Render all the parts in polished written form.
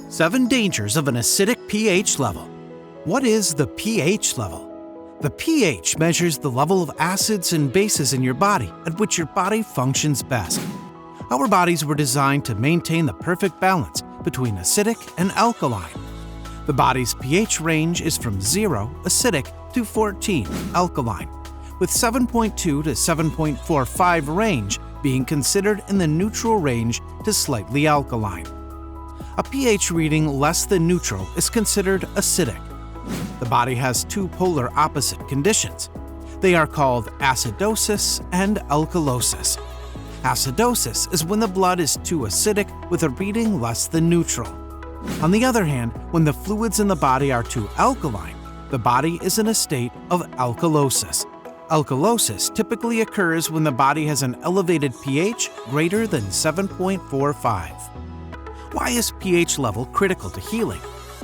7 dangers of an acidic pH level. What is the pH level? The pH measures the level of acids and bases in your body at which your body functions best. Our bodies were designed to maintain the perfect balance between acidic and alkaline. The body's pH range is from 0 acidic to 14 alkaline, with 7.2 to 7.45 range being considered in the neutral range to slightly alkaline. A pH reading less than neutral is considered acidic. The body has 2 polar opposite conditions. They are called acidosis and alkalosis. Acidosis is when the blood is too acidic with a reading less than neutral. On the other hand, when the fluids in the body are too alkaline, the body is in a state of alkalosis. Alkalosis typically occurs when the body has an elevated pH greater than 7.45. Why is pH level critical to healing?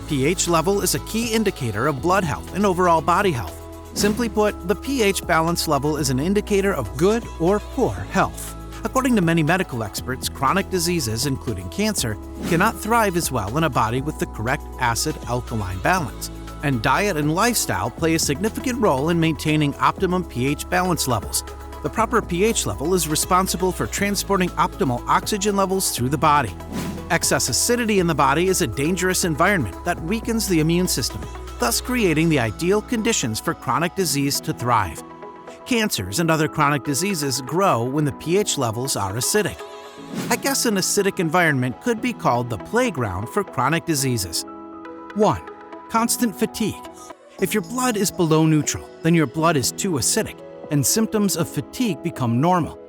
pH level is a key indicator of blood health and overall body health. Simply put, the pH balance level is an indicator of good or poor health. According to many medical experts, chronic diseases, including cancer, cannot thrive as well in a body with the correct acid-alkaline balance. And diet and lifestyle play a significant role in maintaining optimum pH balance levels. The proper pH level is responsible for transporting optimal oxygen levels through the body. Excess acidity in the body is a dangerous environment that weakens the immune system, thus creating the ideal conditions for chronic disease to thrive. Cancers and other chronic diseases grow when the pH levels are acidic. I guess an acidic environment could be called the playground for chronic diseases. 1. Constant fatigue. If your blood is below neutral, then your blood is too acidic, and symptoms of fatigue become normal.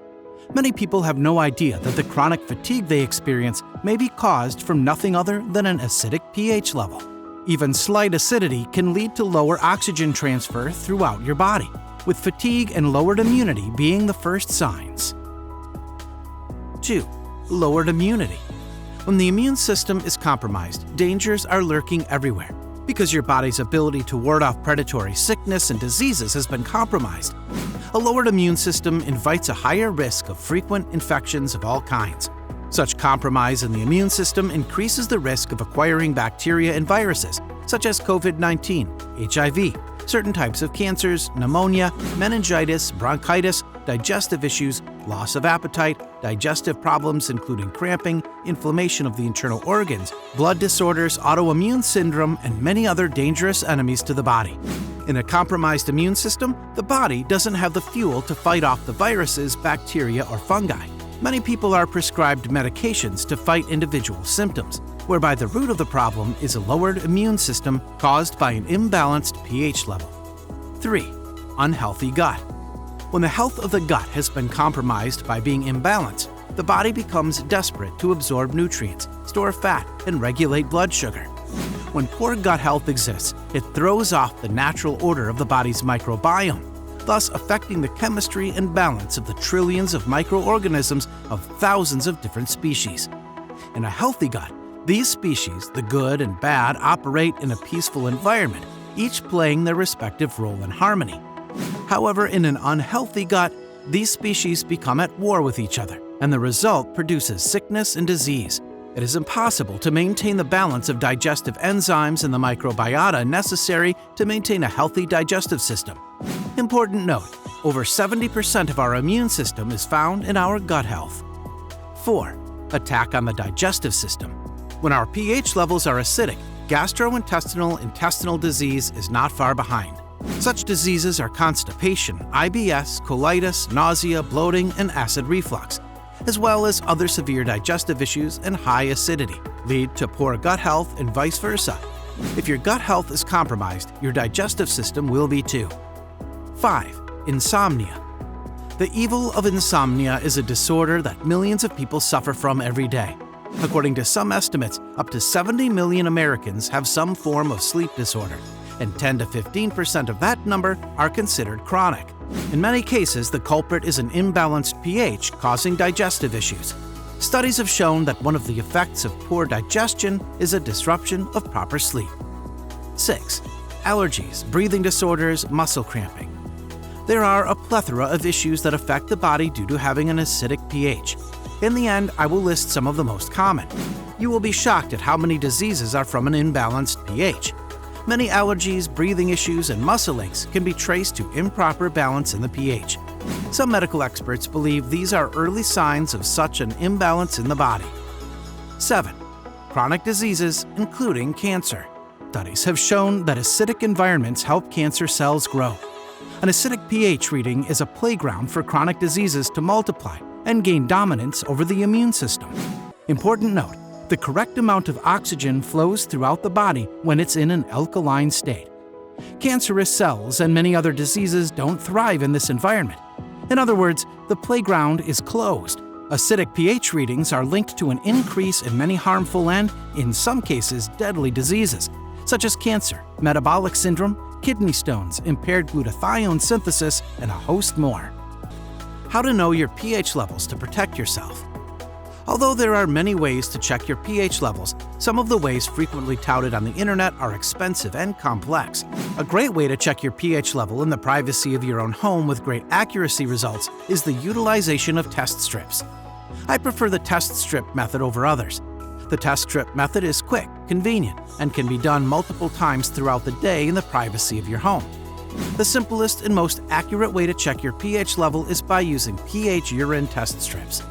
Many people have no idea that the chronic fatigue they experience may be caused from nothing other than an acidic pH level. Even slight acidity can lead to lower oxygen transfer throughout your body, with fatigue and lowered immunity being the first signs. 2. Lowered immunity. When the immune system is compromised, dangers are lurking everywhere. Because your body's ability to ward off predatory sickness and diseases has been compromised. A lowered immune system invites a higher risk of frequent infections of all kinds. Such compromise in the immune system increases the risk of acquiring bacteria and viruses, such as COVID-19, HIV, certain types of cancers, pneumonia, meningitis, bronchitis, digestive issues, loss of appetite, digestive problems including cramping, inflammation of the internal organs, blood disorders, autoimmune syndrome, and many other dangerous enemies to the body. In a compromised immune system, the body doesn't have the fuel to fight off the viruses, bacteria, or fungi. Many people are prescribed medications to fight individual symptoms, whereby the root of the problem is a lowered immune system caused by an imbalanced pH level. 3. Unhealthy gut. When the health of the gut has been compromised by being imbalanced, the body becomes desperate to absorb nutrients, store fat, and regulate blood sugar. When poor gut health exists, it throws off the natural order of the body's microbiome, thus affecting the chemistry and balance of the trillions of microorganisms of thousands of different species. In a healthy gut, these species, the good and bad, operate in a peaceful environment, each playing their respective role in harmony. However, in an unhealthy gut, these species become at war with each other, and the result produces sickness and disease. It is impossible to maintain the balance of digestive enzymes and the microbiota necessary to maintain a healthy digestive system. Important note, over 70% of our immune system is found in our gut health. 4. Attack on the digestive system. When our pH levels are acidic, gastrointestinal disease is not far behind. Such diseases are constipation, IBS, colitis, nausea, bloating, and acid reflux, as well as other severe digestive issues and high acidity, lead to poor gut health and vice versa. If your gut health is compromised, your digestive system will be too. 5. Insomnia. The evil of insomnia is a disorder that millions of people suffer from every day. According to some estimates, up to 70 million Americans have some form of sleep disorder, and 10 to 15% of that number are considered chronic. In many cases, the culprit is an imbalanced pH causing digestive issues. Studies have shown that one of the effects of poor digestion is a disruption of proper sleep. 6. Allergies, breathing disorders, muscle cramping. There are a plethora of issues that affect the body due to having an acidic pH. In the end, I will list some of the most common. You will be shocked at how many diseases are from an imbalanced pH. Many allergies, breathing issues, and muscle aches can be traced to improper balance in the pH. Some medical experts believe these are early signs of such an imbalance in the body. 7. Chronic diseases, including cancer. Studies have shown that acidic environments help cancer cells grow. An acidic pH reading is a playground for chronic diseases to multiply and gain dominance over the immune system. Important note, the correct amount of oxygen flows throughout the body when it's in an alkaline state. Cancerous cells and many other diseases don't thrive in this environment. In other words, the playground is closed. Acidic pH readings are linked to an increase in many harmful and, in some cases, deadly diseases, such as cancer, metabolic syndrome, kidney stones, impaired glutathione synthesis, and a host more. How to know your pH levels to protect yourself. Although there are many ways to check your pH levels, some of the ways frequently touted on the internet are expensive and complex. A great way to check your pH level in the privacy of your own home with great accuracy results is the utilization of test strips. I prefer the test strip method over others. The test strip method is quick, convenient, and can be done multiple times throughout the day in the privacy of your home. The simplest and most accurate way to check your pH level is by using pH urine test strips.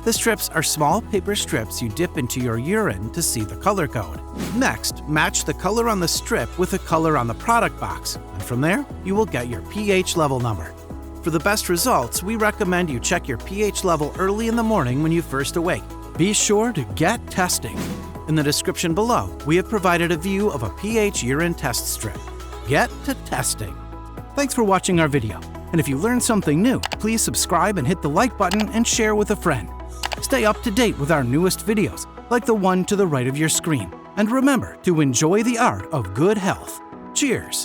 The strips are small paper strips you dip into your urine to see the color code. Next, match the color on the strip with the color on the product box, and from there, you will get your pH level number. For the best results, we recommend you check your pH level early in the morning when you first awake. Be sure to get testing. In the description below, we have provided a view of a pH urine test strip. Get to testing. Thanks for watching our video, and if you learned something new, please subscribe and hit the like button and share with a friend. Stay up to date with our newest videos, like the one to the right of your screen. And remember to enjoy the art of good health. Cheers!